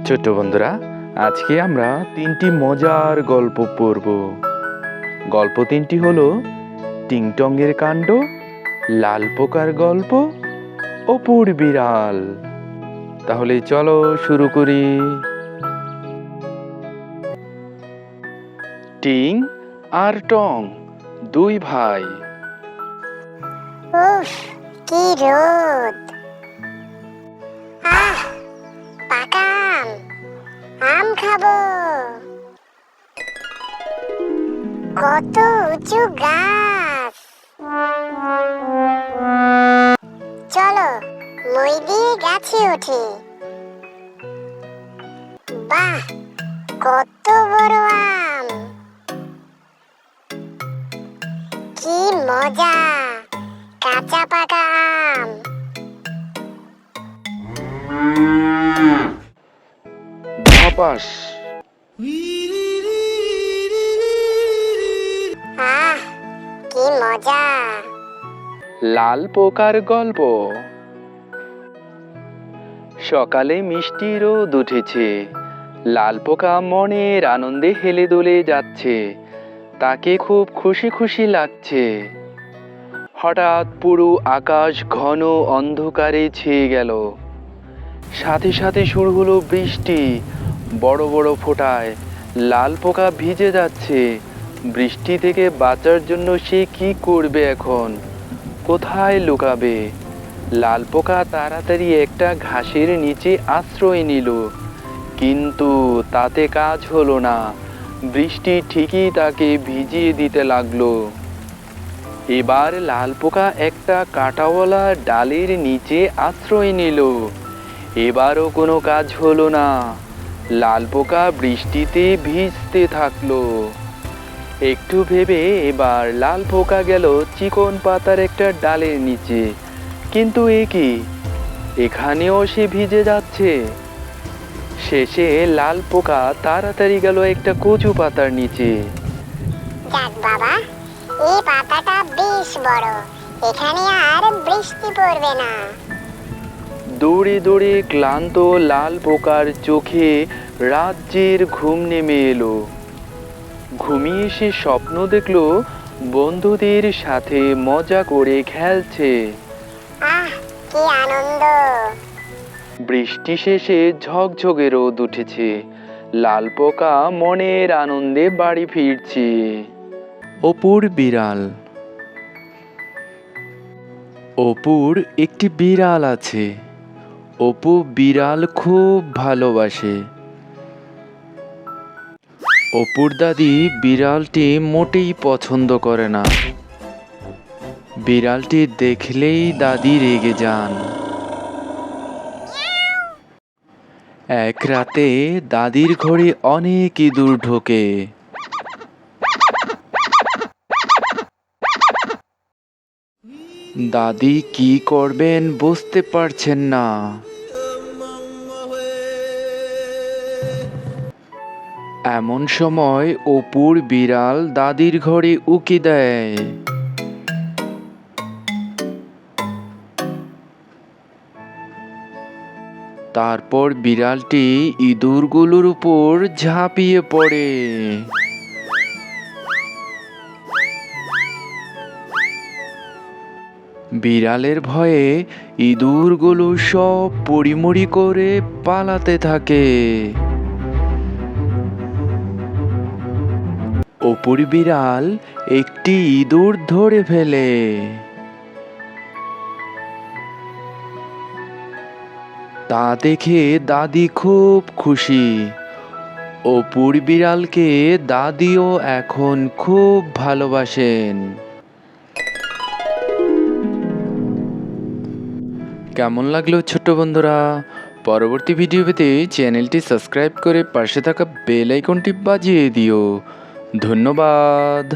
ছোট্ট বন্ধুরা, আজকে আমরা তিনটি মজার গল্প পড়ব। গল্প তিনটি হলো টিংটংয়ের কাণ্ড, লাল পোকার গল্প, অপুর বিড়াল। তাহলে চলো শুরু করি। টিং আর টং দুই ভাই। উফ, কি রোদ! আহ, পাকা আম খাবো। কত উঁচু গাছ! চলো মই দিয়ে গাছে উঠি। বাহ, কত বড় আম! কি মজা! কাঁচা পাকা আম! ধপাস। আহ, কি মজা! লাল পোকার গল্প। সকালে মিষ্টি রোদ উঠেছে। লাল পোকা মনের আনন্দে হেলে দুলে যাচ্ছে। তাকে খুব খুশি খুশি লাগছে। হঠাৎ পুরো আকাশ ঘন অন্ধকারে ছেয়ে গেল। সাথে সাথে শুরু হলো বৃষ্টি। বড় বড় ফোঁটায় লাল পোকা ভিজে যাচ্ছে। বৃষ্টি থেকে বাঁচার জন্য সে কি করবে এখন? কোথায় লুকাবে? লাল পোকা তাড়াতাড়ি একটা ঘাসের নিচে আশ্রয় নিল, কিন্তু তাতে কাজ হলো না। বৃষ্টি ঠিকই তাকে ভিজিয়ে দিতে লাগলো। এবার লাল পোকা একটা কাঁটাওয়ালা ডালের নিচে আশ্রয় নিল। এবারও কোনো কাজ হলো না। লাল পোকা বৃষ্টিতে ভিজতে থাকলো। একটু ভেবে এবার লাল পোকা গেল চিকন পাতার একটা ডালের নিচে। কিন্তু এ কি, এখানেও সে ভিজে যাচ্ছে। শেষে লাল পোকা তাড়াতাড়ি গেল একটা কচু পাতার নিচে। যাক বাবা, এই পাতাটা বেশ বড়, এখানে আর বৃষ্টি পড়বে না। দৌড়ে দৌড়ে ক্লান্ত লাল পোকার চোখে রাজ্যের ঘুম নেমে এলো। ঘুমিয়ে সে স্বপ্ন দেখলো বন্ধুদের সাথে মজা করে খেলছে। আহ, কি আনন্দ! বৃষ্টি শেষে ঝকঝকে রোদ উঠেছে। লাল পোকা মনের আনন্দে বাড়ি ফিরছে। অপুর বিড়াল। অপুর একটি বিড়াল আছে। অপু বিড়াল খুব ভালোবাসে। অপুর দাদি বিড়ালটি মোটেই পছন্দ করে না। বিড়ালটি দেখলেই দাদি রেগে যান। এক রাতে দাদির ঘরে অনেক ইঁদুর ঢোকে। দাদি কি করবেন বুঝতে পারছেন না। এমন সময় অপুর বিড়াল দাদির ঘরে উকি দেয়। তারপর বিড়ালটি ইঁদুরগুলোর উপর ঝাঁপিয়ে পড়ে। বিড়ালের ভয়ে ইঁদুরগুলো সব পড়িমড়ি করে পালাতে থাকে। অপুর বিড়াল একটি ইঁদুর ধরে ফেলে। তা দেখে দাদি খুব খুশি। অপুর বিড়ালকে দাদিও এখন খুব ভালোবাসেন। কেমন লাগলো ছোট্ট বন্ধুরা? পরবর্তী ভিডিও পেতে চ্যানেলটি সাবস্ক্রাইব করে পাশে থাকা বেল আইকনটি বাজিয়ে দিও। ধন্যবাদ।